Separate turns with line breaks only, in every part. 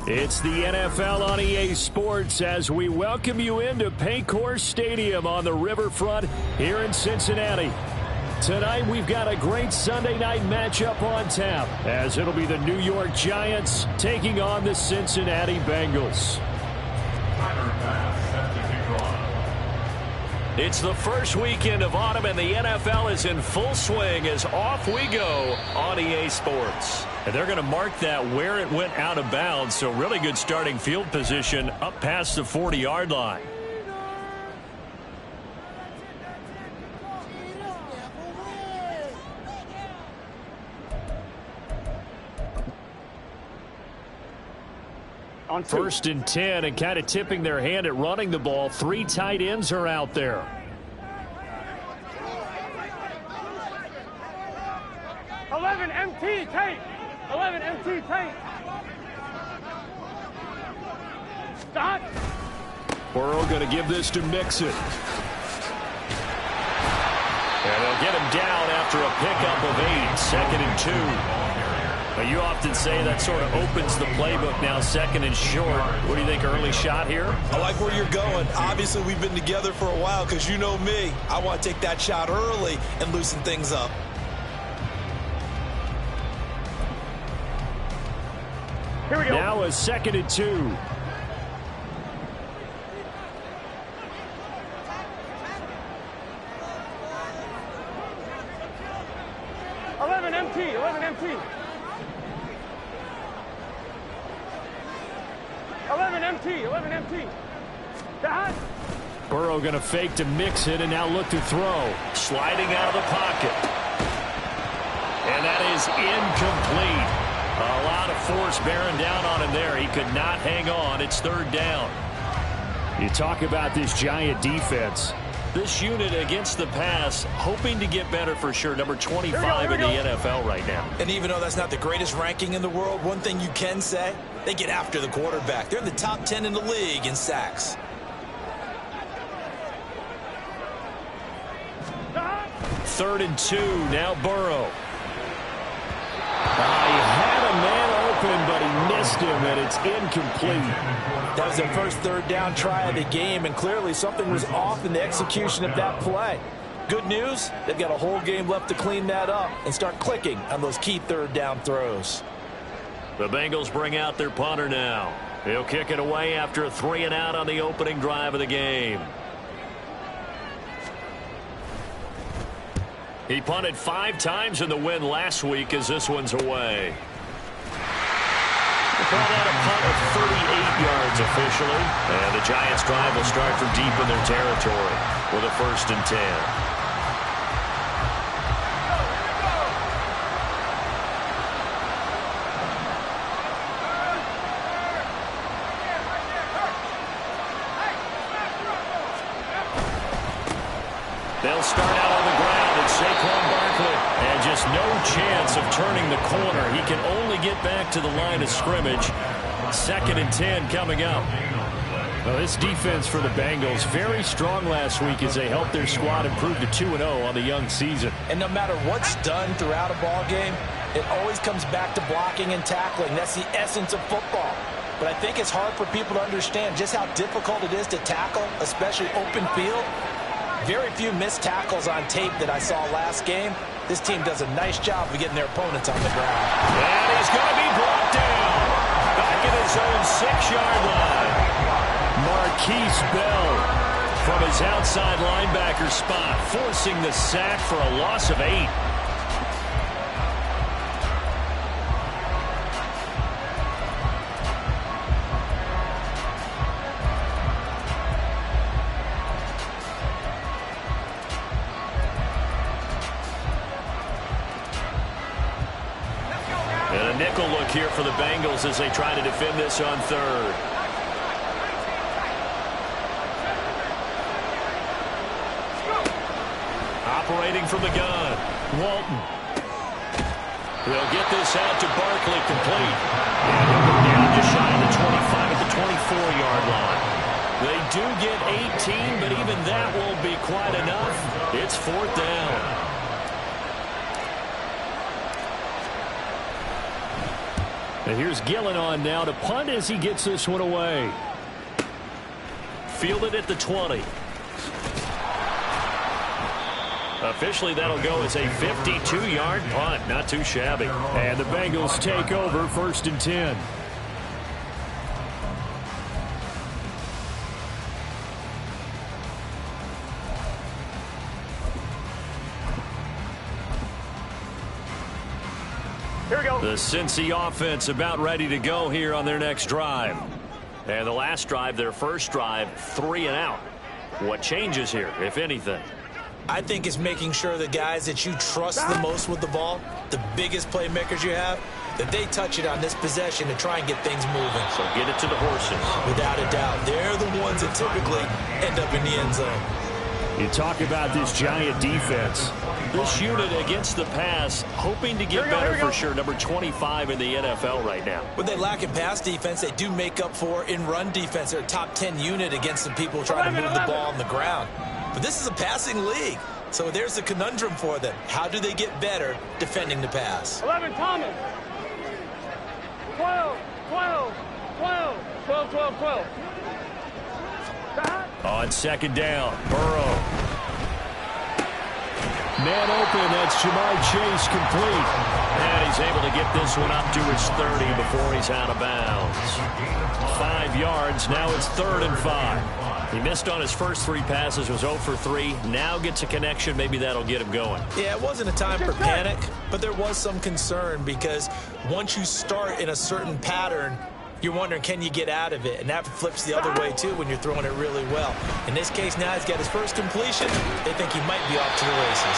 It's the NFL on EA Sports as we welcome you into Paycor Stadium on the riverfront here in Cincinnati. Tonight we've got a great Sunday night matchup on tap as it'll be the New York Giants taking on the Cincinnati Bengals. It's the first weekend of autumn and the NFL is in full swing as off we go on EA Sports. And they're going to mark that where it went out of bounds, so really good starting field position up past the 40-yard line. First and 10, and kind of tipping their hand at running the ball. 3 tight ends are out there.
MT tape. 11 MT tape. Stop.
Burrow going to give this to Mixon. And they'll get him down after a pickup of 8. 2nd and 2. But you often say that sort of opens the playbook now, 2nd and short. What do you think, early shot here?
I like where you're going. Obviously, we've been together for a while because you know me. I want to take that shot early and loosen things up.
Here we go.
Now a 2nd and 2.
MT. 11 MT. 11 MT. Dad.
Burrow going to fake to mix it and now look to throw. Sliding out of the pocket. And that is incomplete. A lot of force bearing down on him there. He could not hang on. It's 3rd down. You talk about this Giant defense. This unit against the pass, hoping to get better for sure. Number 25 in the NFL right now.
And even though that's not the greatest ranking in the world, one thing you can say, they get after the quarterback. They're in the top 10 in the league in sacks.
Third and 2. Now Burrow. He had a man open, but he missed him, and it's incomplete.
That was their first 3rd down try of the game, and clearly something was off in the execution of that play. Good news, they've got a whole game left to clean that up and start clicking on those key 3rd down throws.
The Bengals bring out their punter now. He'll kick it away after a 3-and-out on the opening drive of the game. He punted 5 times in the win last week as this one's away. They call that a punt of 38 yards officially. And the Giants' drive will start from deep in their territory with a 1st and 10. They'll start out on the ground at Saquon Barkley. And just no chance of turning the corner. He can only get back to the line of scrimmage. 2nd and 10 coming up. Well, this defense for the Bengals, very strong last week as they helped their squad improve to 2-0 on the young season.
And no matter what's done throughout a ball game, it always comes back to blocking and tackling. That's the essence of football. But I think it's hard for people to understand just how difficult it is to tackle, especially open field. Very few missed tackles on tape that I saw last game. This team does a nice job of getting their opponents on the ground.
And he's going to be brought down back at his own 6-yard line. Marquise Bell from his outside linebacker spot, forcing the sack for a loss of 8. And a nickel look here for the Bengals as they try to defend this on 3rd. Operating from the gun, Walton. They'll get this out to Barkley complete. And he'll go down just shy of the 25 at the 24-yard line. They do get 18, but even that won't be quite enough. It's 4th down. And here's Gillen on now to punt as he gets this one away. Fielded at the 20. Officially, that'll go as a 52-yard punt. Not too shabby. And the Bengals take over 1st and 10.
Here we go.
The Cincy offense about ready to go here on their next drive. And the last drive, their first drive, 3 and out. What changes here, if anything?
I think it's making sure the guys that you trust the most with the ball, the biggest playmakers you have, that they touch it on this possession to try and get things moving.
So get it to the horses.
Without a doubt, they're the ones that typically end up in the end zone.
You talk about this giant defense. This unit against the pass, hoping to get better for sure. Number 25 in the NFL right now.
When they lack in pass defense, they do make up for in run defense. They're a top 10 unit against the people trying to move the ball on the ground. But this is a passing league. So there's the conundrum for them. How do they get better defending the pass?
11, Thomas. 12, 12, 12, 12, 12, 12.
On 2nd down, Burrow. Man open, that's Jamar Chase complete. And he's able to get this one up to his 30 before he's out of bounds. 5 yards, now it's 3rd and 5. He missed on his first 3 passes, was 0 for 3. Now gets a connection, maybe that'll get him going.
Yeah, it wasn't a time for panic, but there was some concern because once you start in a certain pattern, you're wondering, can you get out of it? And that flips the other way, too, when you're throwing it really well. In this case, now he's got his first completion. They think he might be off to the races.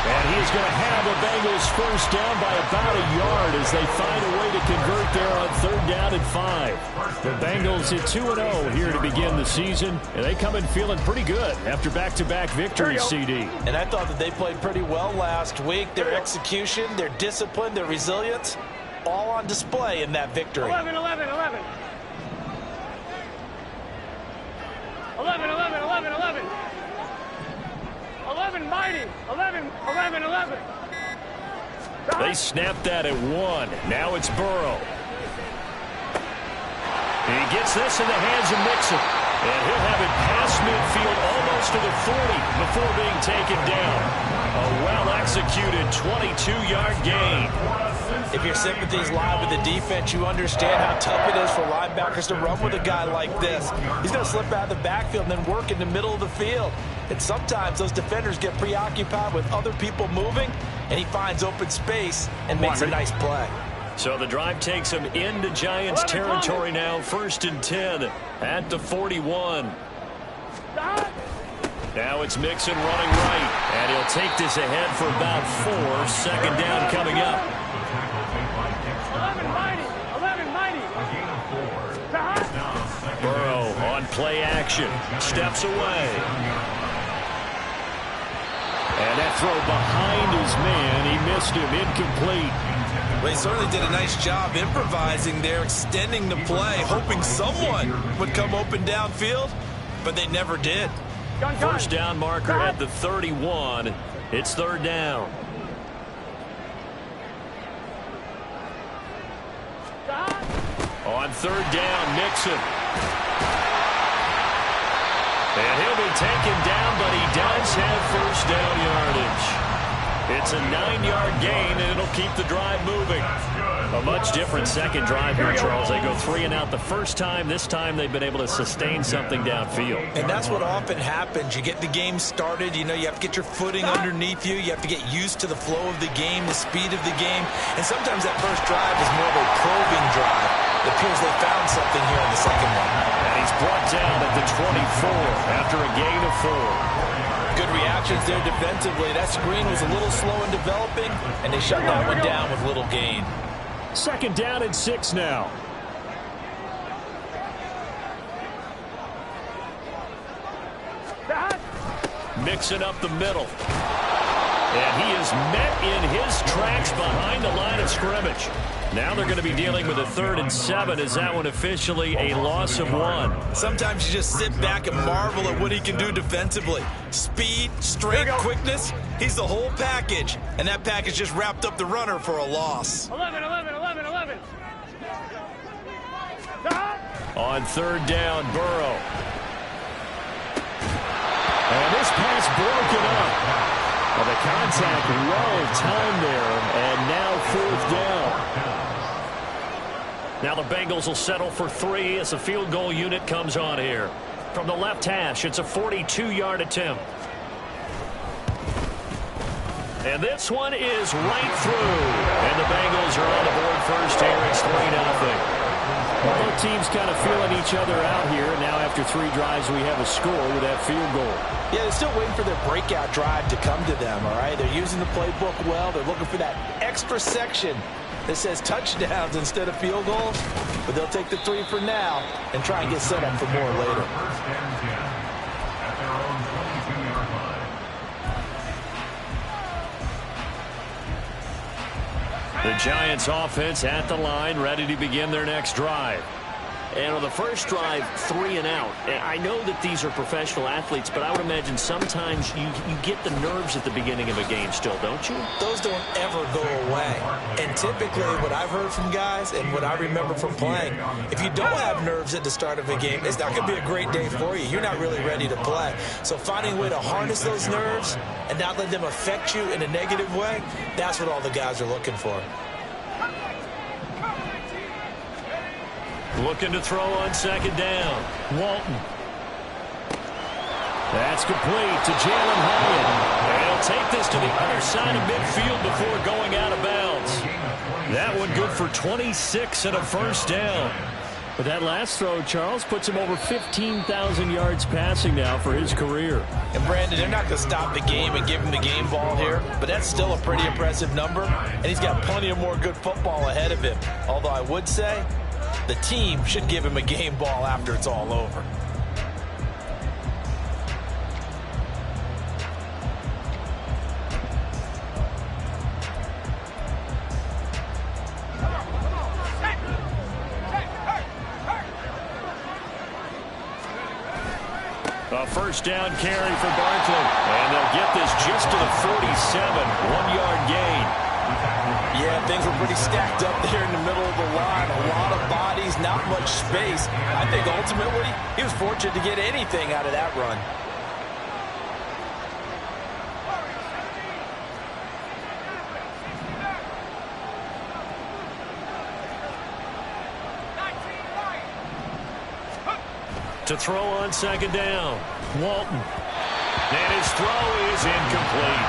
And he's going to have the Bengals first down by about a yard as they find a way to convert there on 3rd down and 5. The Bengals at 2-0 here to begin the season, and they come in feeling pretty good after back-to-back victories, CD.
And I thought that they played pretty well last week. Their execution, their discipline, their resilience, all on display in that victory.
11, 11, 11. 11, 11, 11, 11. 11, mighty. 11, 11, 11.
They snapped that at 1. Now it's Burrow. He gets this in the hands of Mixon. And he'll have it past midfield almost to the 40 before being taken down. A well-executed 22-yard gain.
If your sympathies lie with the defense, you understand how tough it is for linebackers to run with a guy like this. He's going to slip out of the backfield and then work in the middle of the field. And sometimes those defenders get preoccupied with other people moving, and he finds open space and makes a nice play.
So the drive takes him into Giants territory now. 1st and 10 at the 41. Now it's Mixon running right, and he'll take this ahead for about 4. 2nd down coming up.
11, mighty. 11, mighty.
Burrow on play action. Steps away. And that throw behind his man. He missed him. Incomplete.
Well, he certainly did a nice job improvising there, extending the play, hoping someone would come open downfield, but they never did.
First down marker at the 31. It's 3rd down. On 3rd down, Mixon. And he'll be taken down, but he does have first down yardage. It's a 9-yard gain, and it'll keep the drive moving. A much different second drive here, Charles. They go 3 and out the first time. This time they've been able to sustain something downfield.
And that's what often happens. You get the game started. You know, you have to get your footing underneath you. You have to get used to the flow of the game, the speed of the game. And sometimes that first drive is more of a probing drive. It appears they found something here in the second one.
And he's brought down at the 24 after a gain of 4.
Good reactions there defensively. That screen was a little slow in developing, and they shut that one down with little gain.
2nd down and 6 now. Mixing up the middle. And he is met in his tracks behind the line of scrimmage. Now they're going to be dealing with a 3rd and 7. Is that one officially a loss of 1?
Sometimes you just sit back and marvel at what he can do defensively. Speed, strength, quickness. He's the whole package. And that package just wrapped up the runner for a loss.
11, 11, 11, 11.
On third down, Burrow. And this pass broken up. Well, the contact well timed there, and now fourth down. Now the Bengals will settle for 3 as the field goal unit comes on here. From the left hash, it's a 42-yard attempt. And this one is right through. And the Bengals are on the board first here. It's 3-0. Both teams kind of feeling each other out here. Now after 3 drives, we have a score with that field goal.
Yeah, they're still waiting for their breakout drive to come to them, all right? They're using the playbook well. They're looking for that extra section that says touchdowns instead of field goals. But they'll take the 3 for now and try and get set up for more later.
The Giants offense at the line, ready to begin their next drive. And on the first drive, 3 and out. I know that these are professional athletes, but I would imagine sometimes you get the nerves at the beginning of a game still, don't you?
Those don't ever go away. And typically what I've heard from guys and what I remember from playing, if you don't have nerves at the start of a game, it's not going to be a great day for you. You're not really ready to play. So finding a way to harness those nerves and not let them affect you in a negative way, that's what all the guys are looking for.
Looking to throw on second down. Walton. That's complete to Jalen Hyatt. And he'll take this to the other side of midfield before going out of bounds. That one good for 26 and a first down. But that last throw, Charles, puts him over 15,000 yards passing now for his career.
And, Brandon, they're not going to stop the game and give him the game ball here, but that's still a pretty impressive number, and he's got plenty of more good football ahead of him. Although I would say the team should give him a game ball after it's all over.
A first down carry for Barkley. And they'll get this just to the 47. 1-yard gain.
Yeah, things were pretty stacked up there in the middle of the line. A lot of bodies, not much space. I think ultimately he was fortunate to get anything out of that run.
To throw on second down. Walton. And his throw is incomplete.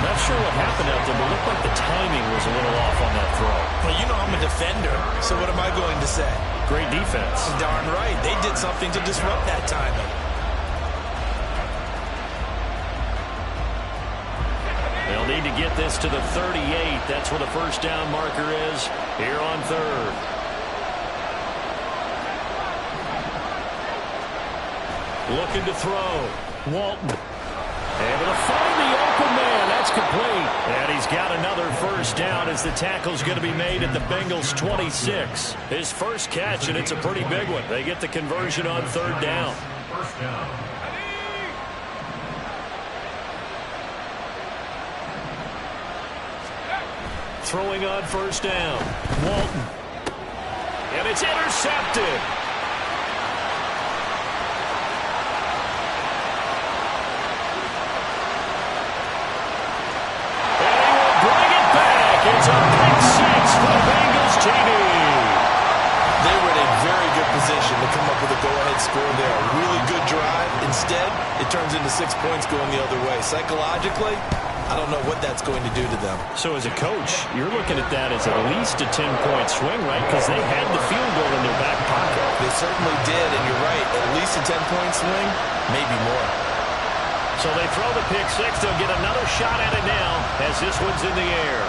Not sure what happened out there, but it looked like the timing was a little off on that throw.
Well, you know I'm a defender, so what am I going to say?
Great defense.
Darn right. They did something to disrupt that timing.
They'll need to get this to the 38. That's where the first down marker is here on third. Looking to throw. Walton. Able to find the open man. That's complete. And he's got another first down as the tackle's going to be made at the Bengals' 26. His first catch, and it's a pretty big one. They get the conversion on third down. Throwing on first down. Walton. And it's intercepted. It's a pick six for the Bengals TV.
They were in a very good position to come up with a go-ahead score there. A really good drive. Instead, it turns into 6 points going the other way. Psychologically, I don't know what that's going to do to them.
So as a coach, you're looking at that as at least a 10-point swing, right? Because they had the field goal in their back pocket.
They certainly did, and you're right. At least a 10-point swing, maybe more.
So they throw the pick six. They'll get another shot at it now as this one's in the air.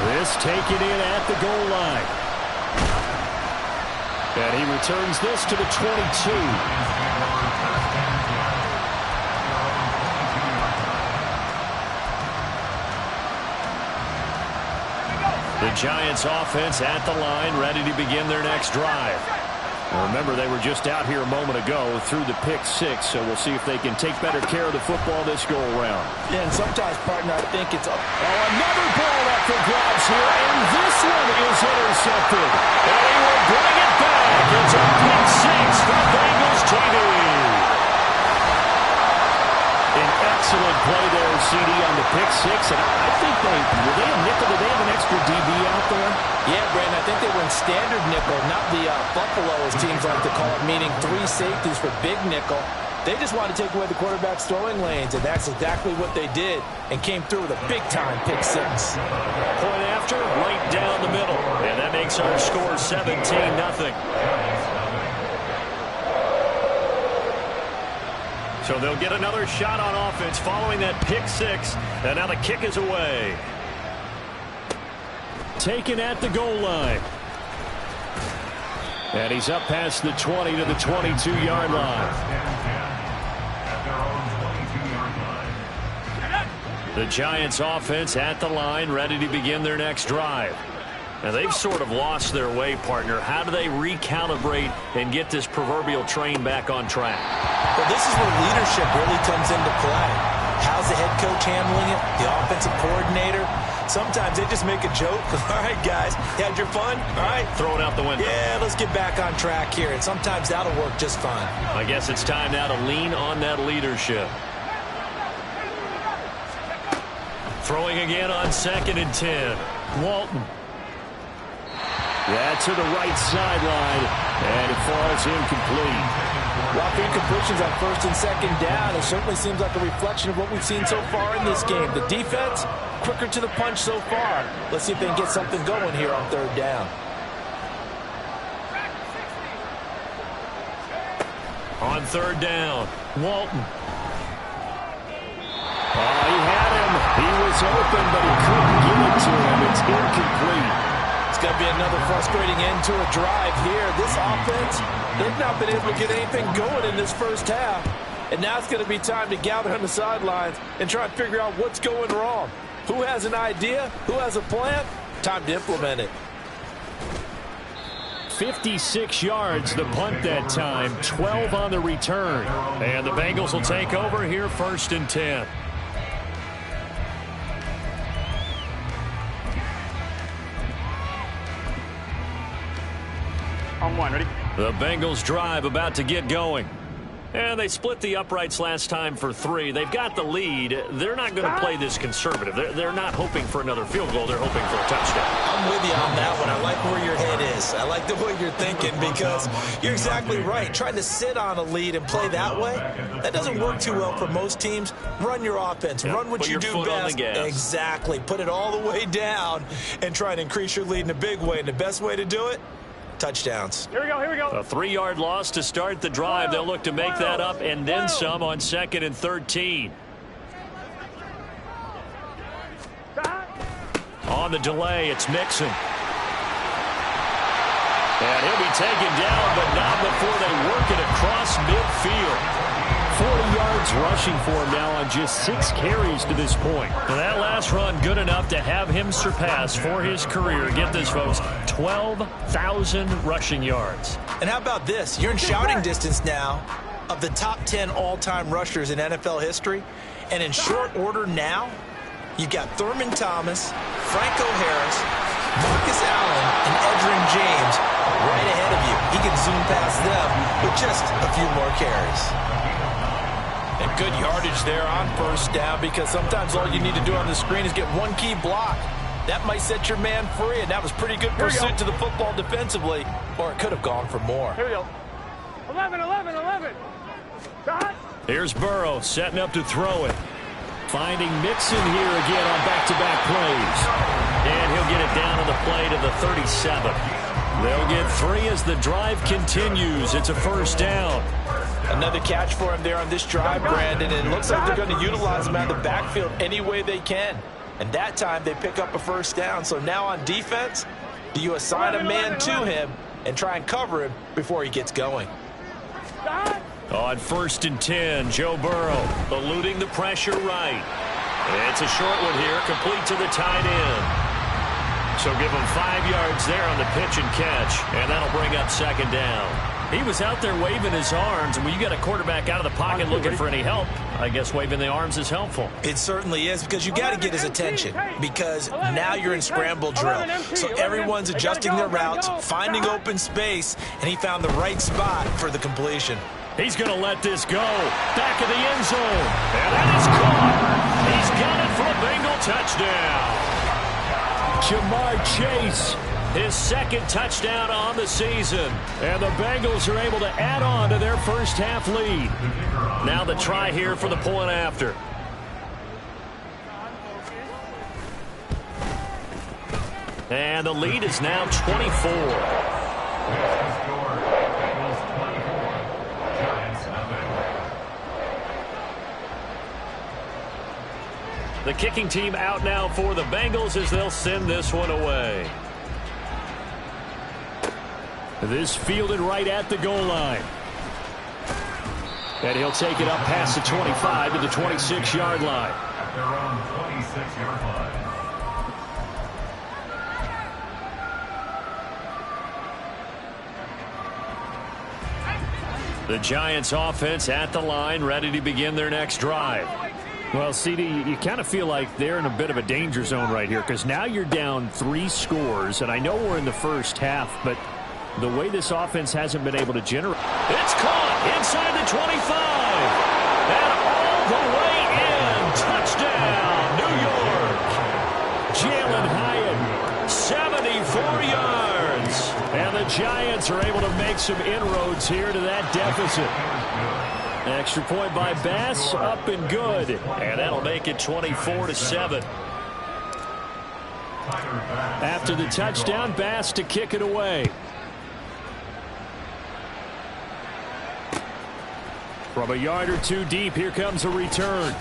This taken in at the goal line. And he returns this to the 22. The Giants offense at the line, ready to begin their next drive. Remember, they were just out here a moment ago through the pick six, so we'll see if they can take better care of the football this go-around.
Yeah, and sometimes, partner, I think it's...
another ball up for grabs here, and this one is intercepted. And he will bring it back. It's a pick six for Bengals TV. An excellent play there, CD, on the pick six. And I think were they a nickel? Did they have an extra DB out there?
Yeah, Brandon, I think they were in standard nickel, not the Buffalo, as teams like to call it, meaning 3 safeties for big nickel. They just wanted to take away the quarterback's throwing lanes, and that's exactly what they did, and came through with a big-time pick six.
Point after, right down the middle. And that makes our score 17-0. So they'll get another shot on offense following that pick six. And now the kick is away. Taken at the goal line. And he's up past the 20 to the 22-yard line. The Giants offense at the line, ready to begin their next drive. Now, they've sort of lost their way, partner. How do they recalibrate and get this proverbial train back on track?
Well, this is where leadership really comes into play. How's the head coach handling it? The offensive coordinator? Sometimes they just make a joke. All right, guys, you had your fun? All right.
Throw it out the window.
Yeah, let's get back on track here. And sometimes that'll work just fine.
I guess it's time now to lean on that leadership. Throwing again on 2nd and 10. Walton. Yeah, to the right sideline, and it falls incomplete.
Well, after incompletions on 1st and 2nd down, it certainly seems like a reflection of what we've seen so far in this game. The defense, quicker to the punch so far. Let's see if they can get something going here on 3rd down.
On 3rd down, Walton. Oh, he had him. He was open, but he couldn't get it to him. It's incomplete.
It's going to be another frustrating end to a drive here. This offense, they've not been able to get anything going in this first half. And now it's going to be time to gather on the sidelines and try and figure out what's going wrong. Who has an idea? Who has a plan? Time to implement it.
56 yards the punt that time, 12 on the return. And the Bengals will take over here 1st and 10.
On 1, ready?
The Bengals drive about to get going. And they split the uprights last time for 3. They've got the lead. They're not going to play this conservative. They're not hoping for another field goal. They're hoping for a touchdown.
I'm with you on that one. I like where your head is. I like the way you're thinking because you're exactly right. Trying to sit on a lead and play that way, that doesn't work too well for most teams. Run your offense.
Yeah,
run what you do best. Exactly. Put it all the way down and try and increase your lead in a big way. And the best way to do it, touchdowns.
Here we go, here we go.
A 3-yard loss to start the drive. They'll look to make that up and then some on 2nd and 13. On the delay, it's Mixon. And he'll be taken down, but not before they work it across midfield. 40 yards rushing for him now on just 6 carries to this point. And that last run good enough to have him surpass for his career. Get this, folks, 12,000 rushing yards.
And how about this? You're in shouting distance now of the top 10 all-time rushers in NFL history. And in short order now, you've got Thurman Thomas, Franco Harris, Marcus Allen, and Edgerrin James right ahead of you. He can zoom past them with just a few more carries. And good yardage there on 1st down because sometimes all you need to do on the screen is get one key block. That might set your man free, and that was pretty good pursuit to the football defensively, or it could have gone for more.
Here we go. 11, 11, 11. Shot.
Here's Burrow setting up to throw it. Finding Mixon here again on back-to-back plays. And he'll get it down on the play to the 37. They'll get 3 as the drive continues. It's a 1st down.
Another catch for him there on this drive, Brandon, and it looks like they're going to utilize him out of the backfield any way they can. And that time they pick up a 1st down. So now on defense, do you assign a man to him and try and cover him before he gets going?
On 1st and 10, Joe Burrow eluding the pressure right. It's a short one here, complete to the tight end. So give him 5 yards there on the pitch and catch, and that'll bring up 2nd down. He was out there waving his arms, and when you got a quarterback out of the pocket looking for any help, I guess waving the arms is helpful.
It certainly is, because you got to get his attention, because now you're in scramble drill. So everyone's adjusting their routes, finding open space, and he found the right spot for the completion.
He's going to let this go. Back of the end zone. And that is caught. He's got it for a Bengal touchdown. Jamar Chase, his second touchdown on the season. And the Bengals are able to add on to their first half lead. Now the try here for the point after. And the lead is now 24. The kicking team out now for the Bengals as they'll send this one away. This fielded right at the goal line. And he'll take it up past the 25 to the 26-yard line.
At their own 26-yard line.
The Giants offense at the line, ready to begin their next drive. Well, CD, you kind of feel like they're in a bit of a danger zone right here, because now you're down 3 scores, and I know we're in the first half, but the way this offense hasn't been able to generate. It's caught inside the 25, and all the way in. Touchdown, New York. Jalen Hyatt, 74 yards. And the Giants are able to make some inroads here to that deficit. Extra point by Bass, up and good. And that'll make it 24-7. After the touchdown, Bass to kick it away. From a yard or two deep, here comes a return.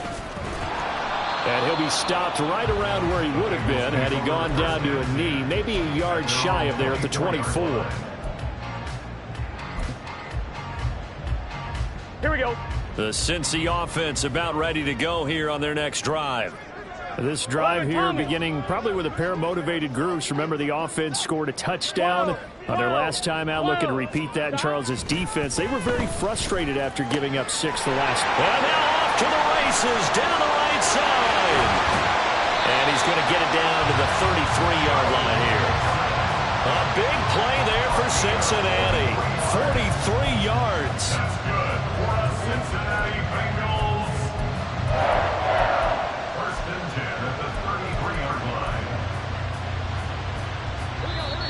And he'll be stopped right around where he would have been had he gone down to a knee, maybe a yard shy of there at the 24.
Here we go.
The Cincy offense about ready to go here on their next drive. This drive here beginning probably with a pair of motivated groups. Remember, the offense scored a touchdown on their last time out. Looking to repeat that in Charles's defense. They were very frustrated after giving up 6 the last. And now off to the races down the right side. And he's going to get it down to the 33-yard line here. A big play there for Cincinnati. 43 yards.
That's good for the Cincinnati Bengals. First and 10 at the 33-yard line.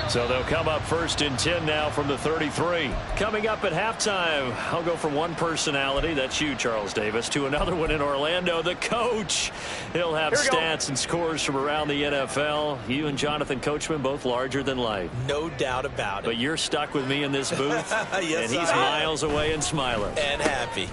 So they'll come up first and 10 now from the 33. Coming up at halftime, I'll go from one personality, that's you, Charles Davis, to another one in Orlando, the coach. He'll have stats and scores from around the NFL. You and Jonathan Coachman both larger than life.
No doubt about it.
But you're stuck with me in this booth,
yes,
and he's miles away and smiling.
And happy.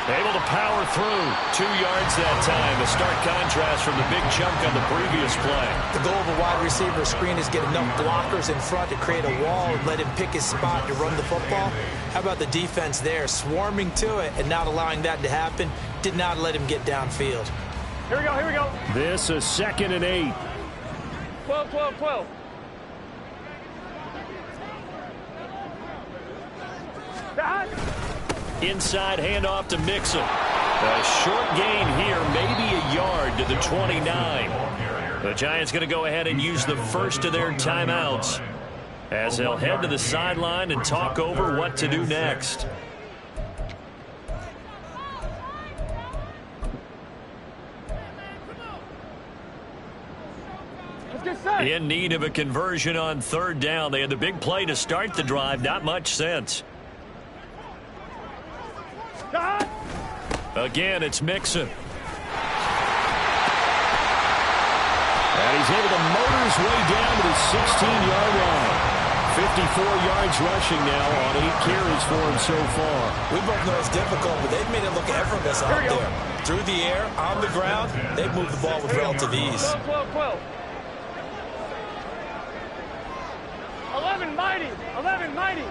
Able to power through. 2 yards that time. A stark contrast from the big chunk on the previous play.
The goal of a wide receiver screen is get enough blockers in front to create a wall and let him pick his spot to run the football. How about the defense there, swarming to it and not allowing that to happen? Did not let him get downfield.
Here we go, here we go.
This is 2nd and 8.
12, 12, 12.
Inside handoff to Mixon. A short gain here, maybe a yard to the 29. The Giants going to go ahead and use the first of their timeouts as they'll head to the sideline and talk over what to do next. In need of a conversion on 3rd down. They had the big play to start the drive. Not much sense. Again, it's Mixon. And he's able to motor his way down to the 16-yard line. 54 yards rushing now on 8 carries for him so far.
We both know it's difficult, but they've made it look effortless out there. Through the air, on the ground, they've moved the ball with relative ease.
12, 12, 12. 11, mighty. 11, mighty.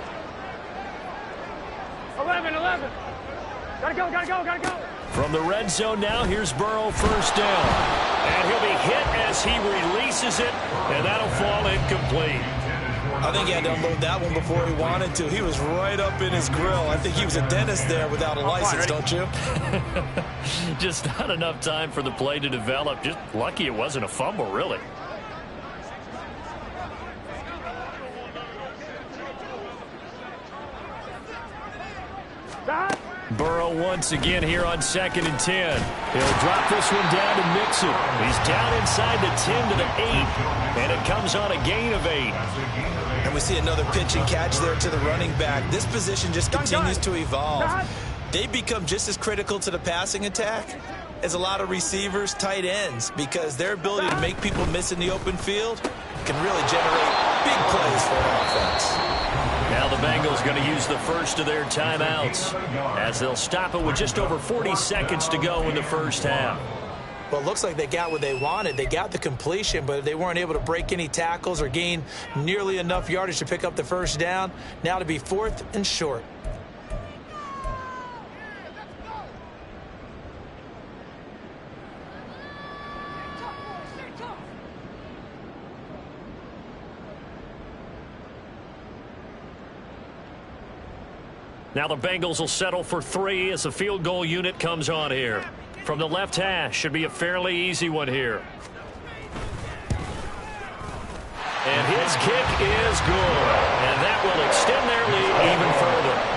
11, 11. Gotta go, gotta go, gotta go.
From the red zone now, here's Burrow, 1st down. And he'll be hit as he releases it, and that'll fall incomplete.
I think he had to unload that one before he wanted to. He was right up in his grill. I think he was a dentist there without a license, don't you?
Just not enough time for the play to develop. Just lucky it wasn't a fumble, really. Burrow once again here on 2nd and 10. He'll drop this one down to Mixon. He's down inside the 10 to the 8, and it comes on a gain of 8.
And we see another pitch and catch there to the running back. This position just continues to evolve. They become just as critical to the passing attack as a lot of receivers, tight ends, because their ability to make people miss in the open field can really generate big plays for an offense.
Now the Bengals going to use the first of their timeouts as they'll stop it with just over 40 seconds to go in the first half.
Well, it looks like they got what they wanted. They got the completion, but they weren't able to break any tackles or gain nearly enough yardage to pick up the first down. Now to be 4th and short.
Now the Bengals will settle for 3 as the field goal unit comes on here. From the left hash, should be a fairly easy one here. And his kick is good. And that will extend their lead even further.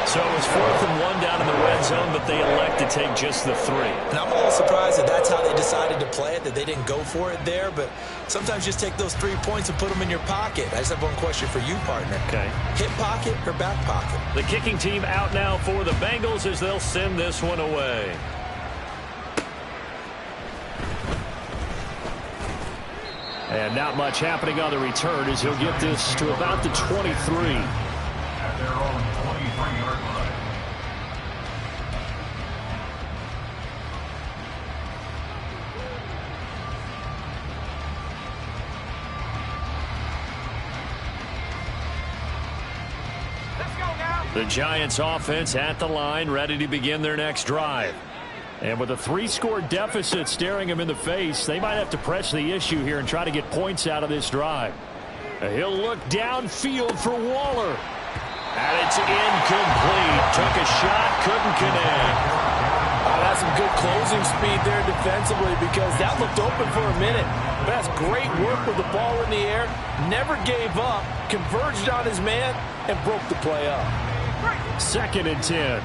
So it's 4th and 1 down in the red zone, but they elect to take just the 3.
And I'm a little surprised that that's how they decided to play it, that they didn't go for it there. But sometimes just take those 3 points and put them in your pocket. I just have one question for you, partner.
Okay.
Hip pocket or back pocket?
The kicking team out now for the Bengals as they'll send this one away. And not much happening on the return as he'll get this to about the 23.
At their own 23-yard line.
The Giants offense at the line, ready to begin their next drive. And with a 3-score deficit staring them in the face, they might have to press the issue here and try to get points out of this drive. He'll look downfield for Waller. And it's incomplete. Took a shot, couldn't connect.
That's some good closing speed there defensively because that looked open for a minute. But that's great work with the ball in the air. Never gave up, converged on his man, and broke the play up.
2nd and 10.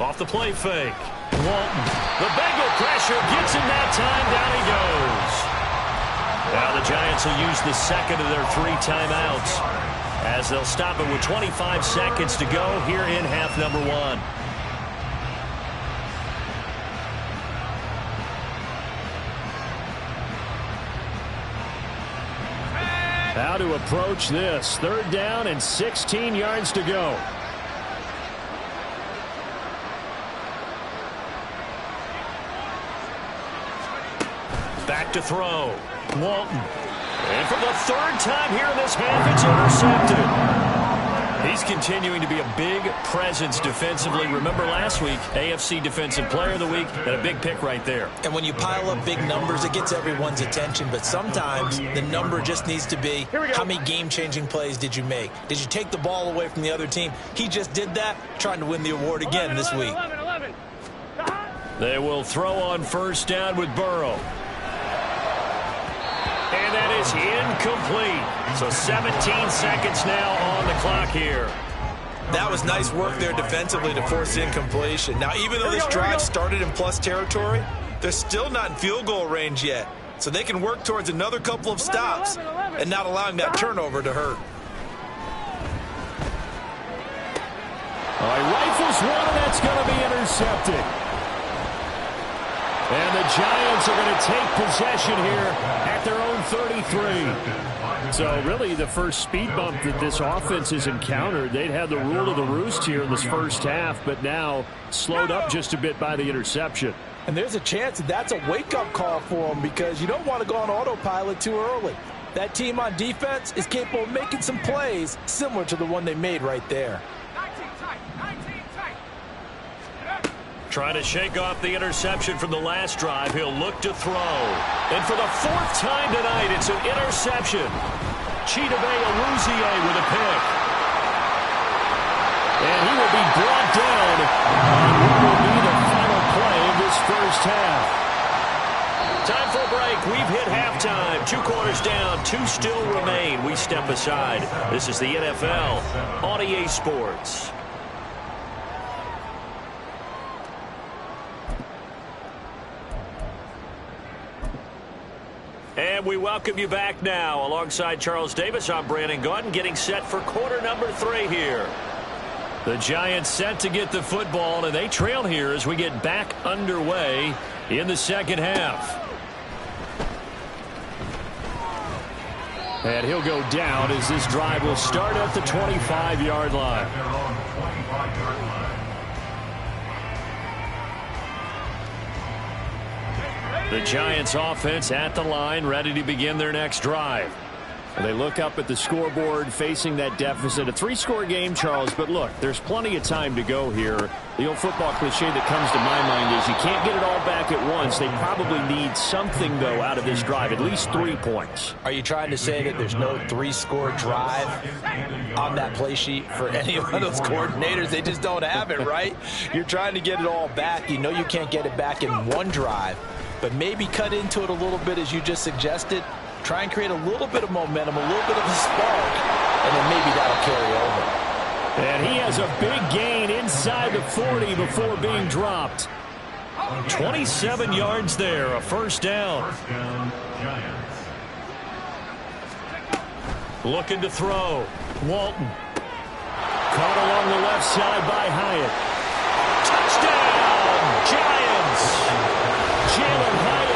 Off the play fake. Walton. The Bengal pressure gets him that time. Down he goes. Now the Giants will use the 2nd of their 3 timeouts as they'll stop it with 25 seconds to go here in half number 1. How to approach this. 3rd down and 16 yards to go. Back to throw. Walton. And for the 3rd time here in this half, it's intercepted. He's continuing to be a big presence defensively. Remember last week, AFC Defensive Player of the Week, and a big pick right there.
And when you pile up big numbers, it gets everyone's attention. But sometimes the number just needs to be, how many game-changing plays did you make? Did you take the ball away from the other team? He just did that, trying to win the award again this week.
11.
They will throw on 1st down with Burrow. And that is incomplete. So 17 seconds now on the clock here.
That was nice work there defensively to force incompletion. Now, even though this drive started in plus territory, they're still not in field goal range yet. So they can work towards another couple of stops and not allowing that turnover to hurt.
All right, rifles one, and that's going to be intercepted. And the Giants are going to take possession here at their own 33. So really the first speed bump that this offense has encountered. They'd had the rule of the roost here in this first half, but now slowed up just a bit by the interception.
And there's a chance that that's a wake-up call for them because you don't want to go on autopilot too early. That team on defense is capable of making some plays similar to the one they made right there.
Trying to shake off the interception from the last drive. He'll look to throw. And for the fourth time tonight, it's an interception. Chidobe Awuzie with a pick. And he will be brought down on what will be the final play of this first half. Time for a break. We've hit halftime. 2 quarters down. 2 still remain. We step aside. This is the NFL on EA Sports. And we welcome you back now. Alongside Charles Davis, I'm Brandon Gaudin, getting set for quarter number 3 here. The Giants set to get the football, and they trail here as we get back underway in the second half. And he'll go down as this drive will start at the 25-yard line. The Giants offense at the line, ready to begin their next drive. They look up at the scoreboard facing that deficit. A 3-score game, Charles, but look, there's plenty of time to go here. The old football cliche that comes to my mind is you can't get it all back at once. They probably need something, though, out of this drive, at least 3 points.
Are you trying to say that there's no 3-score drive on that play sheet for any of those coordinators? They just don't have it, right? You're trying to get it all back. You know you can't get it back in one drive, but maybe cut into it a little bit as you just suggested. Try and create a little bit of momentum, a little bit of a spark, and then maybe that'll carry over.
And he has a big gain inside the 40 before being dropped. 27 yards there, a first down. Looking to throw. Walton. Caught along the left side by Hyatt. Touchdown, Giants! Jalen Hyatt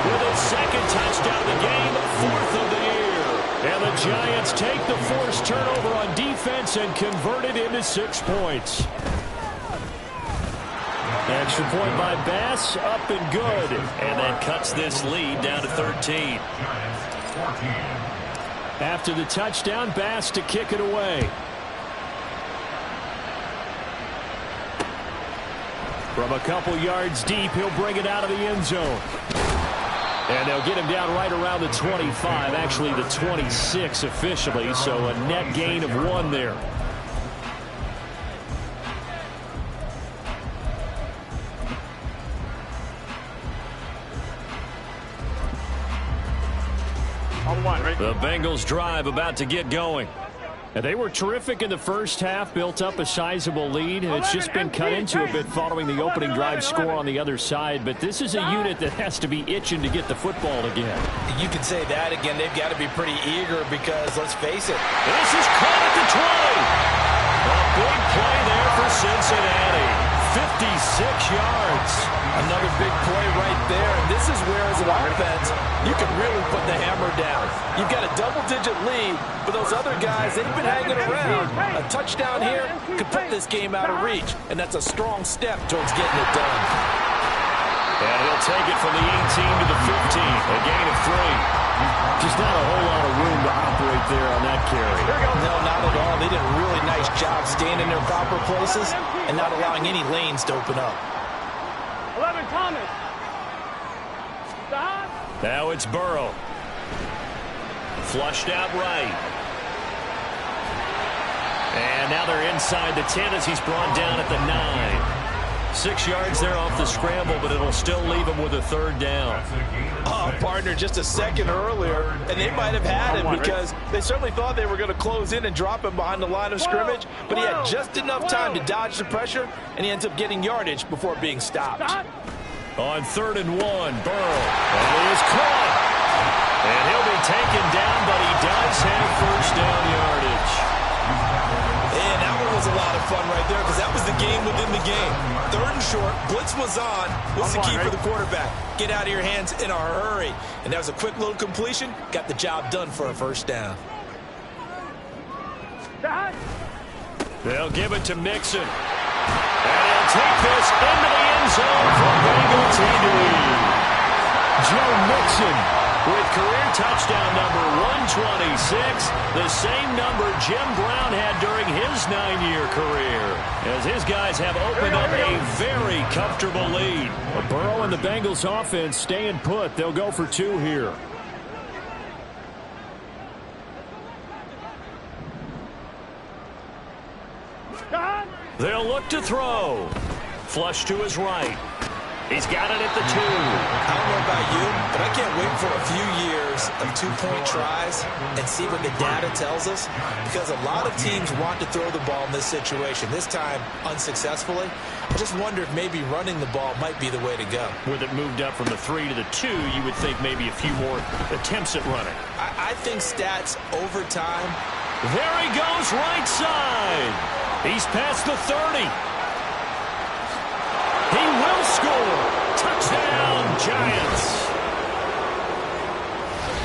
with his second touchdown of the game, 4th of the year. And the Giants take the forced turnover on defense and convert it into 6 points. Extra point by Bass, up and good. And that cuts this lead down to 13. After the touchdown, Bass to kick it away. From a couple yards deep, he'll bring it out of the end zone. And they'll get him down right around the 25, actually the 26 officially, so a net gain of 1 there. The Bengals drive about to get going. And they were terrific in the first half, built up a sizable lead. It's just been cut into a bit following the opening drive score on the other side. But this is a unit that has to be itching to get the football again.
You can say that again. They've got to be pretty eager because, let's face it,
this is caught at the 20. A big play there for Cincinnati. 56 yards.
Another big play right there. And this is where, as an offense, you can really put the hammer down. You've got a double-digit lead, but those other guys, they've been hanging around. A touchdown here could put this game out of reach, and that's a strong step towards getting it done.
And he'll take it from the 18 to the 15, a gain of 3. Just not a whole lot of room to operate there on that carry.
No, not at all. They did a really nice job staying in their proper places and not allowing any lanes to open up.
11 Thomas.
Now it's Burrow. Flushed out right. And now they're inside the 10 as he's brought down at the 9. 6 yards there off the scramble, but it'll still leave him with a 3rd down.
Oh, partner, just a second earlier, and they might have had him because they certainly thought they were going to close in and drop him behind the line of scrimmage, but he had just enough time to dodge the pressure, and he ends up getting yardage before being stopped.
On 3rd and 1, Burrow. And he is caught. And he'll be taken down, but he does have first down yardage.
And that one was a lot of fun right there because that was the game within the game. 3rd and short, blitz was on. What's the key for the quarterback? Get out of your hands in a hurry. And that was a quick little completion. Got the job done for a first down.
They'll give it to Mixon. And he'll take this into the end zone for Bengal TD. Joe Mixon with career touchdown number 126, the same number Jim Brown had during his 9-year career, as his guys have opened up a very comfortable lead.
Burrow and the Bengals offense staying put. They'll go for 2 here.
They'll look to throw. Flush to his right. He's got it at the 2.
I don't know about you, but I can't wait for a few years of 2-point tries and see what the data tells us, because a lot of teams want to throw the ball in this situation, this time unsuccessfully. I just wonder if maybe running the ball might be the way to go.
With it moved up from the 3 to the 2, you would think maybe a few more attempts at running.
I think stats over time.
There he goes, right side. He's past the 30. He will score. Touchdown, Giants.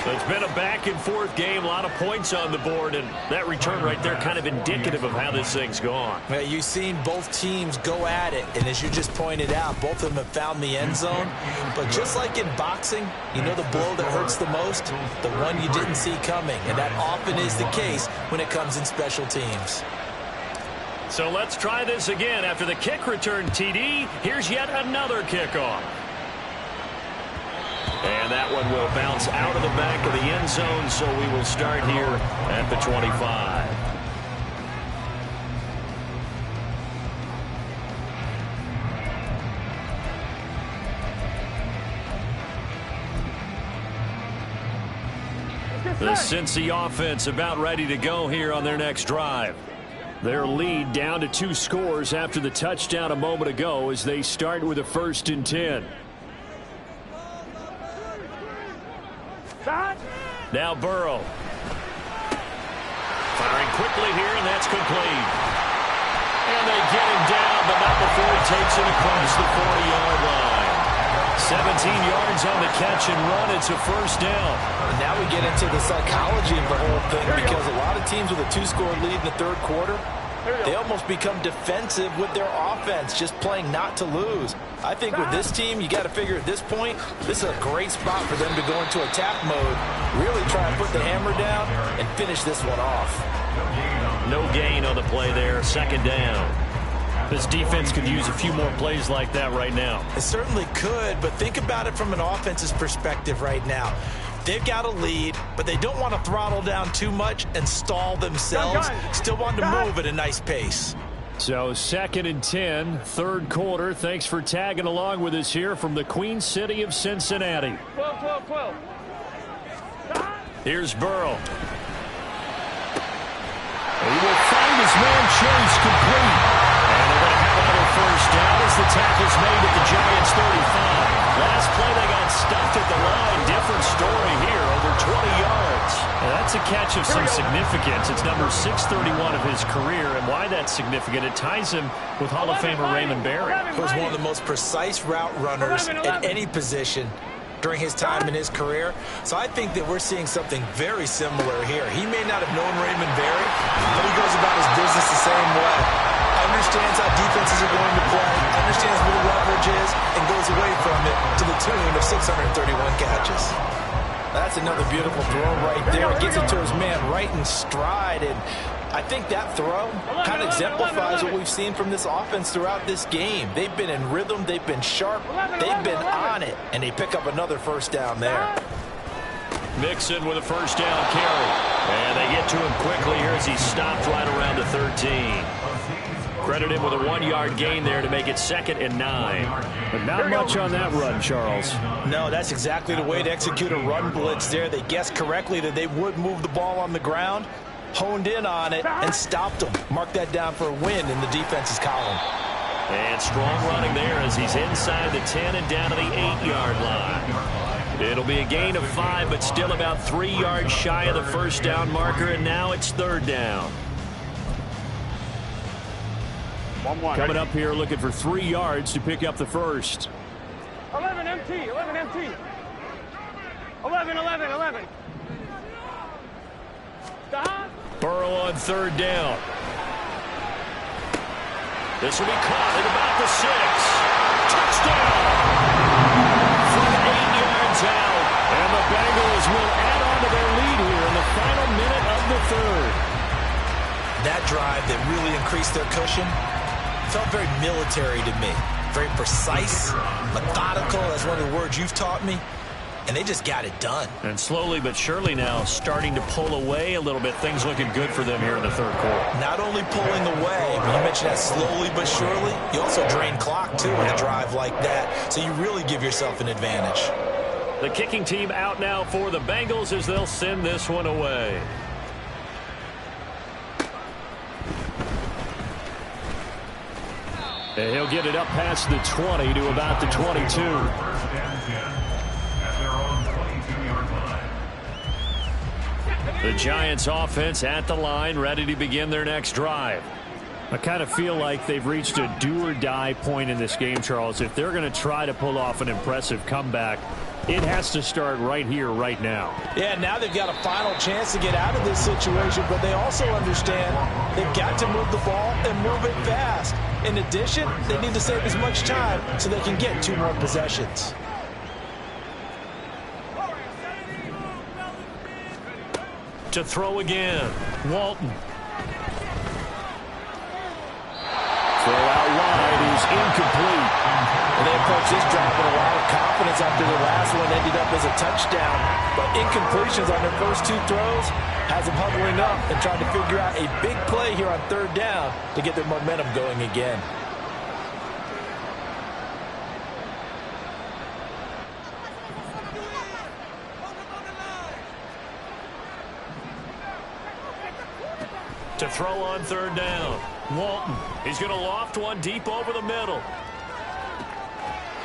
It's been a back-and-forth game, a lot of points on the board, and that return right there kind of indicative of how this thing's gone.
Well, you've seen both teams go at it, and as you just pointed out, both of them have found the end zone. But just like in boxing, you know the blow that hurts the most? The one you didn't see coming, and that often is the case when it comes in special teams.
So let's try this again. After the kick return TD, here's yet another kickoff. And that one will bounce out of the back of the end zone, so we will start here at the 25. The Cincy offense about ready to go here on their next drive. Their lead down to 2 scores after the touchdown a moment ago as they start with a 1st and 10. Now Burrow. Firing quickly here, and that's complete. And they get him down, but not before he takes it across the 40-yard line. 17 yards on the catch and run. It's a 1st down.
And now we get into the psychology of the whole thing, because a lot of teams with a 2-score lead in the 3rd quarter, they almost become defensive with their offense, just playing not to lose. I think with this team, you got to figure at this point, this is a great spot for them to go into attack mode, really try and put the hammer down and finish this one off.
No gain on the play there, 2nd down. This defense could use a few more plays like that right now.
It certainly could, but think about it from an offense's perspective right now. They've got a lead, but they don't want to throttle down too much and stall themselves. Still want to move at a nice pace.
So 2nd and 10, 3rd quarter. Thanks for tagging along with us here from the Queen City of Cincinnati.
12.
Here's Burrow.
He will find his man Chase complete.
And they're going to have another 1st down as the tackle's made at the Giants' 35. Last play they got stuffed at the line. Different story here, over 20 yards.
Now that's a catch of some significance. It's number 631 of his career, and why that's significant, it ties him with Hall of Famer Raymond Berry.
He was one of the most precise route runners at any position during his time in his career. So I think that we're seeing something very similar here. He may not have known Raymond Berry, but he goes about his business the same way. Understands how defenses are going to play, understands where the leverage is, and goes away from it to the tune of 631 catches. That's another beautiful throw right there. It gets it to his man right in stride, and I think that throw kind of exemplifies what we've seen from this offense throughout this game. They've been in rhythm, they've been sharp, they've been on it, and they pick up another 1st down there.
Mixon with a 1st down carry. And they get to him quickly here as he stopped right around the 13. Credit him with a 1-yard gain there to make it 2nd and 9.
But not much on that run, Charles.
No, that's exactly the way to execute a run blitz there. They guessed correctly that they would move the ball on the ground, honed in on it, and stopped them. Mark that down for a win in the defense's column.
And strong running there as he's inside the 10 and down to the 8-yard line. It'll be a gain of 5, but still about 3 yards shy of the 1st down marker, and now it's 3rd down.
Coming up here looking for 3 yards to pick up the 1st.
11 MT. 11. Stop.
Burrow on 3rd down. This will be caught at about the 6. Touchdown! From 8 yards one's out. And the Bengals will add on to their lead here in the final minute of the third.
That drive that really increased their cushion felt very military to me. Very precise, methodical. That's one of the words you've taught me. And they just got it done.
And slowly but surely now starting to pull away a little bit. Things looking good for them here in the third quarter.
Not only pulling away, but you mentioned that slowly but surely. You also drain clock, too, with a drive like that. So you really give yourself an advantage.
The kicking team out now for the Bengals as they'll send this one away.
And he'll get it up past the 20 to about the 22. The Giants offense at the line, ready to begin their next drive. I kind of feel like they've reached a do-or-die point in this game, Charles. If they're going to try to pull off an impressive comeback, it has to start right here, right now.
Yeah, now they've got a final chance to get out of this situation, but they also understand they've got to move the ball and move it fast. In addition, they need to save as much time so they can get 2 more possessions.
To throw again, Walton. Throw out wide is incomplete.
And they approach this drive with a lot of confidence after the last one ended up as a touchdown. But incompletions on their first 2 throws has them huddling up and trying to figure out a big play here on 3rd down to get their momentum going again.
To throw on 3rd down, Walton. He's going to loft one deep over the middle.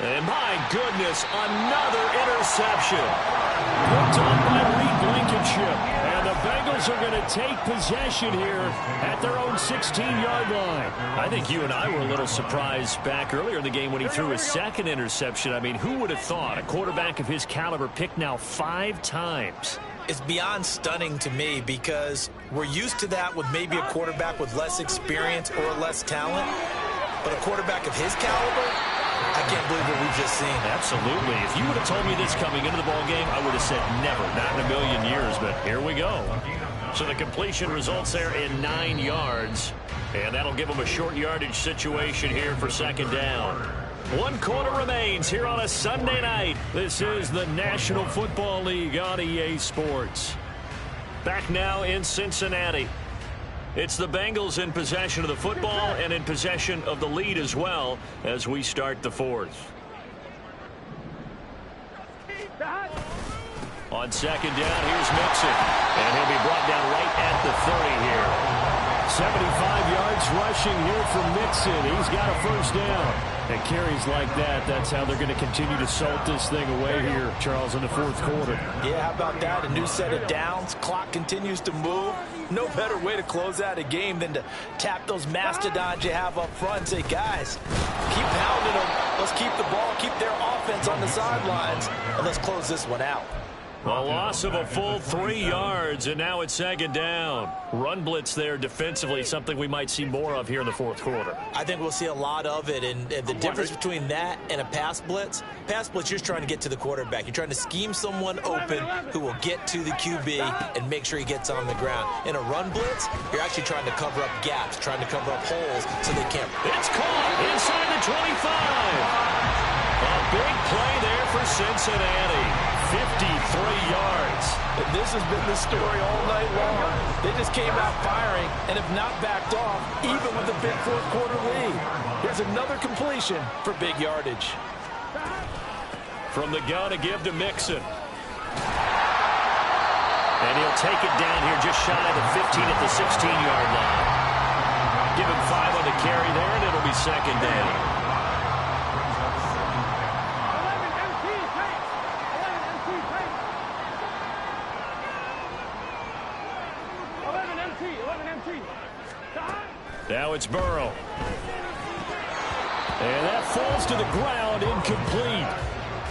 And my goodness, another interception. Picked on by Lee Blankenship. And the Bengals are going to take possession here at their own 16-yard line.
I think you and I were a little surprised back earlier in the game when he threw his 2nd interception. I mean, who would have thought a quarterback of his caliber picked now 5 times?
It's beyond stunning to me because we're used to that with maybe a quarterback with less experience or less talent. But a quarterback of his caliber, I can't believe what we've just seen.
Absolutely. If you would have told me this coming into the ball game, I would have said never, not in a million years. But here we go. So the completion results there in 9 yards. And that'll give them a short yardage situation here for 2nd down. 1 quarter remains here on a Sunday night. This is the National Football League on EA Sports. Back now in Cincinnati. It's the Bengals in possession of the football and in possession of the lead as well as we start the 4th. On 2nd down, here's Mixon. And he'll be brought down right at the 30 here.
75 yards rushing here from Mixon. He's got a 1st down. And carries like that, that's how they're going to continue to salt this thing away here, Charles, in the 4th quarter.
Yeah, how about that? A new set of downs. Clock continues to move. No better way to close out a game than to tap those mastodons you have up front and say, guys, keep pounding them. Let's keep the ball, keep their offense on the sidelines, and let's close this one out.
A loss of a full 3 yards, and now it's 2nd down. Run blitz there defensively, something we might see more of here in the 4th quarter.
I think we'll see a lot of it, and the difference between that and a pass blitz, you're just trying to get to the quarterback. You're trying to scheme someone open who will get to the QB and make sure he gets on the ground. In a run blitz, you're actually trying to cover up gaps, trying to cover up holes so they can't.
It's caught inside the 25. A big play there for Cincinnati. 53 yards.
And this has been the story all night long. They just came out firing and have not backed off, even with a big 4th quarter lead. Here's another completion for big yardage.
From the gun to give to Mixon. And he'll take it down here just shy of the 15 at the 16-yard line. Give him 5 on the carry there, and it'll be 2nd down. Now it's Burrow. And that falls to the ground, incomplete.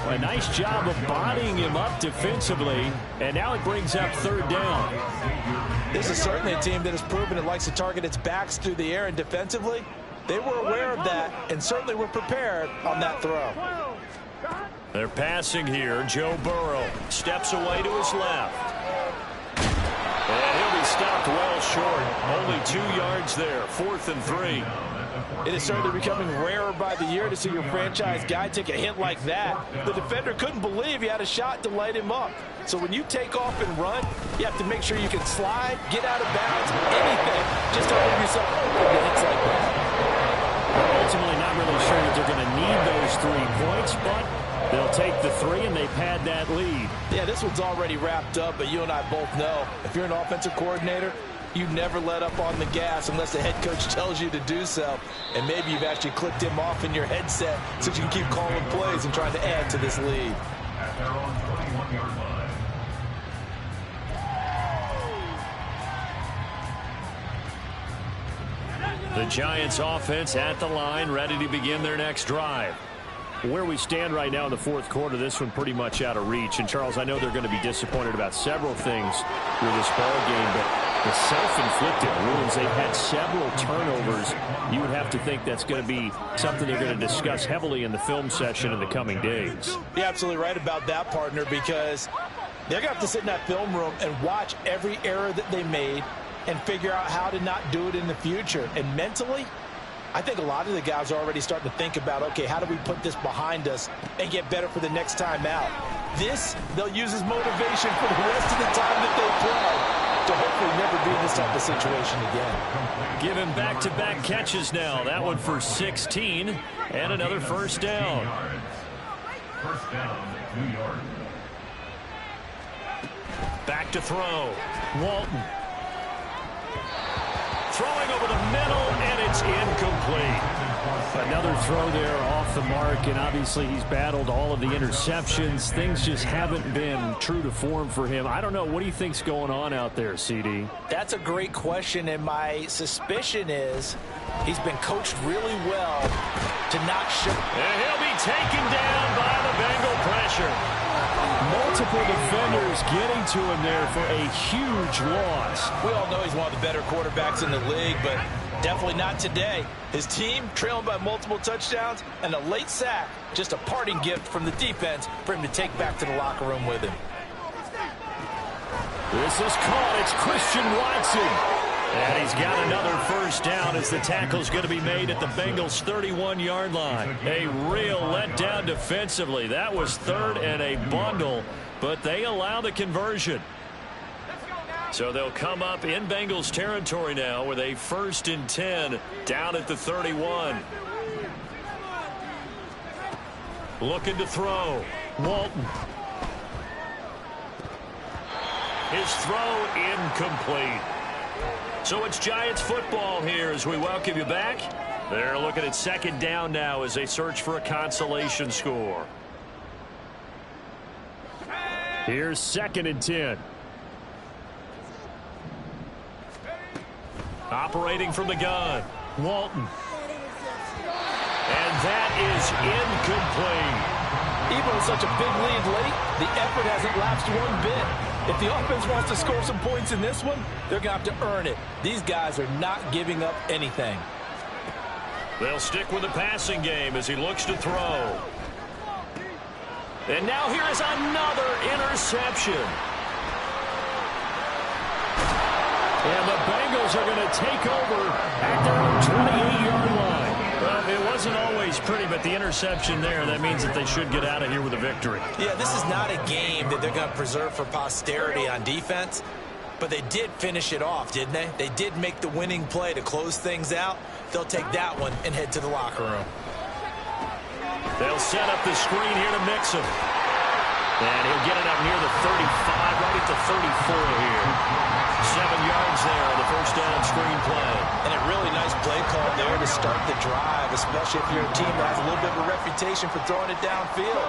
A nice job of bodying him up defensively. And now it brings up 3rd down.
This is certainly a team that has proven it likes to target its backs through the air, and defensively, they were aware of that and certainly were prepared on that throw.
They're passing here. Joe Burrow steps away to his left. And he'll be stopped well short. Only 2 yards there. 4th and 3.
It is certainly becoming rarer by the year to see your franchise guy take a hit like that. The defender couldn't believe he had a shot to light him up. So when you take off and run, you have to make sure you can slide, get out of bounds, anything. Just don't leave yourself open to hits like that.
Ultimately, not really sure that they're going to need those 3 points, but they'll take the 3, and they pad that lead.
Yeah, this one's already wrapped up, but you and I both know if you're an offensive coordinator, you never let up on the gas unless the head coach tells you to do so. And maybe you've actually clicked him off in your headset so you can keep calling plays and trying to add to this lead.
At their own 21-yard line.
The Giants offense at the line, ready to begin their next drive. Where we stand right now in the 4th quarter, this one pretty much out of reach. And, Charles, I know they're going to be disappointed about several things with this ball game, but the self-inflicted wounds, they've had several turnovers. You would have to think that's going to be something they're going to discuss heavily in the film session in the coming days.
You're absolutely right about that, partner, because they're going to have to sit in that film room and watch every error that they made and figure out how to not do it in the future. And mentally, I think a lot of the guys are already starting to think about, okay, how do we put this behind us and get better for the next time out? This, they'll use as motivation for the rest of the time that they play to hopefully never be in this type of situation again.
Given back-to-back catches now. That one for 16 and another first down.
First down, 2 yards.
Back to throw. Walton. Throwing over the middle, and it's incomplete. Another throw there off the mark, and obviously he's battled all of the interceptions. Things just haven't been true to form for him. I don't know. What do you think's going on out there, CD?
That's a great question, and my suspicion is he's been coached really well to not show.
And he'll be taken down by the Bengal pressure. Multiple defenders getting to him there for a huge loss.
We all know he's one of the better quarterbacks in the league, but definitely not today. His team trailing by multiple touchdowns and a late sack. Just a parting gift from the defense for him to take back to the locker room with him.
This is caught. It's Christian Watson. And he's got another first down as the tackle's going to be made at the Bengals' 31-yard line. A real letdown defensively. That was 3rd and a bundle, but they allow the conversion. So they'll come up in Bengals territory now with a 1st and 10 down at the 31. Looking to throw. Walton. His throw incomplete. So it's Giants football here as we welcome you back. They're looking at 2nd down now as they search for a consolation score. Here's 2nd and 10. Operating from the gun, Walton. And that is incomplete.
Even with such a big lead late, the effort hasn't lapsed one bit. If the offense wants to score some points in this one, they're going to have to earn it. These guys are not giving up anything.
They'll stick with the passing game as he looks to throw. And now here is another interception. And the Bengals are going to take over at their own 28-yard line. Well, it wasn't always pretty, but the interception there, that means that they should get out of here with a victory.
Yeah, this is not a game that they're going to preserve for posterity on defense, but they did finish it off, didn't they? They did make the winning play to close things out. They'll take that one and head to the locker room.
They'll set up the screen here to mix him. And he'll get it up near the 35, right at the 34 here. 7 yards there on the first down screen play.
And a really nice play call there to start the drive, especially if you're a team that has a little bit of a reputation for throwing it downfield.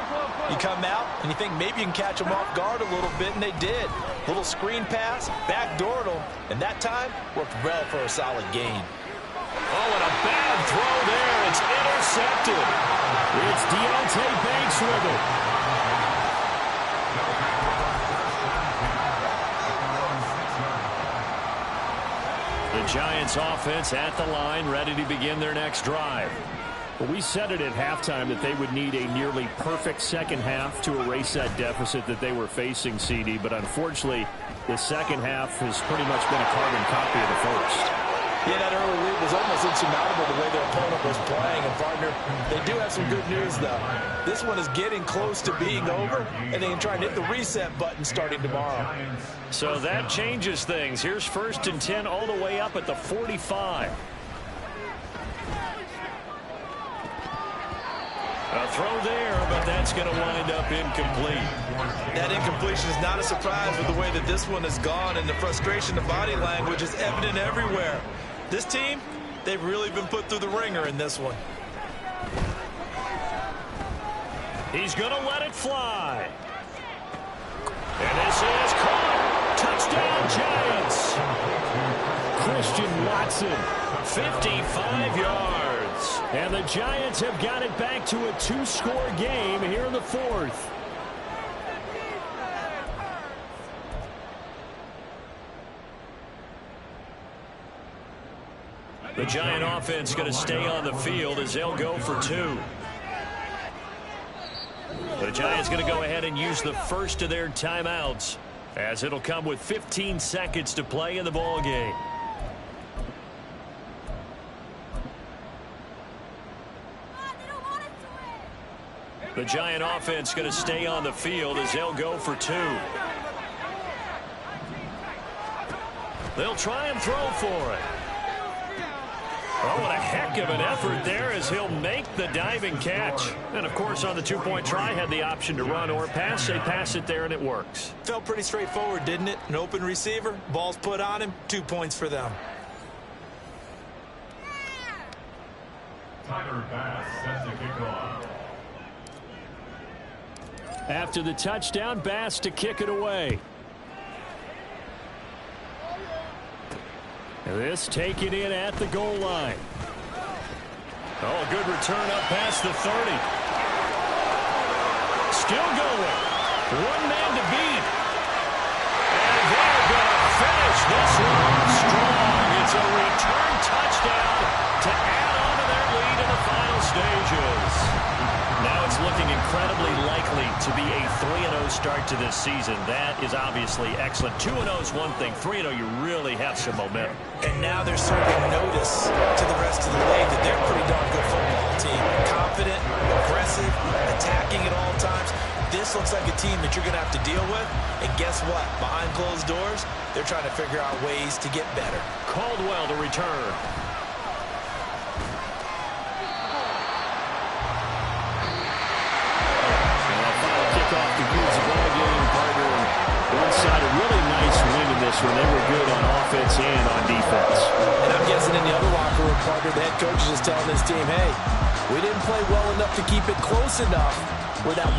You come out and you think maybe you can catch them off guard a little bit, and they did. Little screen pass, backdoored them, and that time worked well for a solid gain.
Oh, and a bad throw there. It's intercepted. It's Deontay Banks with it. The Giants offense at the line, ready to begin their next drive. Well, we said it at halftime that they would need a nearly perfect second half to erase that deficit that they were facing, CD. But unfortunately, the second half has pretty much been a carbon copy of the first.
Yeah, that early lead was almost insurmountable the way their opponent was playing. And, partner, they do have some good news, though. This one is getting close to being over, and they can try and hit the reset button starting tomorrow.
So that changes things. Here's 1st and 10 all the way up at the 45. A throw there, but that's going to wind up incomplete.
That incompletion is not a surprise with the way that this one has gone, and the frustration, the body language is evident everywhere. This team, they've really been put through the ringer in this one.
He's going to let it fly. And this is caught. Touchdown, Giants. Christian Watson, 55 yards. And the Giants have got it back to a 2-score game here in the 4th. The Giant offense going to stay on the field as they'll go for 2. The Giants going to go ahead and use the first of their timeouts, as it'll come with 15 seconds to play in the ball game. The Giant offense going to stay on the field as they'll go for 2. They'll try and throw for it. Oh, what a heck of an effort there as he'll make the diving catch. And, of course, on the 2-point try, had the option to run or pass. They pass it there, and it works.
Felt pretty straightforward, didn't it? An open receiver, ball's put on him, 2 points for them.
Tyler Bass sets the kickoff.
After the touchdown, Bass to kick it away. And this taken in at the goal line. Oh, good return up past the 30. Still going. One man to beat. And they're going to finish this one strong. It's a return touchdown to add on to their lead in the final stages. Now it's looking incredibly likely to be a 3-0 start to this season. That is obviously excellent. 2-0 is one thing. 3-0, you really have some momentum.
And now they're serving notice to the rest of the league that they're a pretty darn good football team. Confident, aggressive, attacking at all times. This looks like a team that you're going to have to deal with. And guess what? Behind closed doors, they're trying to figure out ways to get better.
Caldwell to return. Off the goods of all game, partner. One side, a really nice win in this one. They were good on offense and on defense.
And I'm guessing in the other locker room, partner, the head coach is just telling this team, hey, we didn't play well enough to keep it close enough where that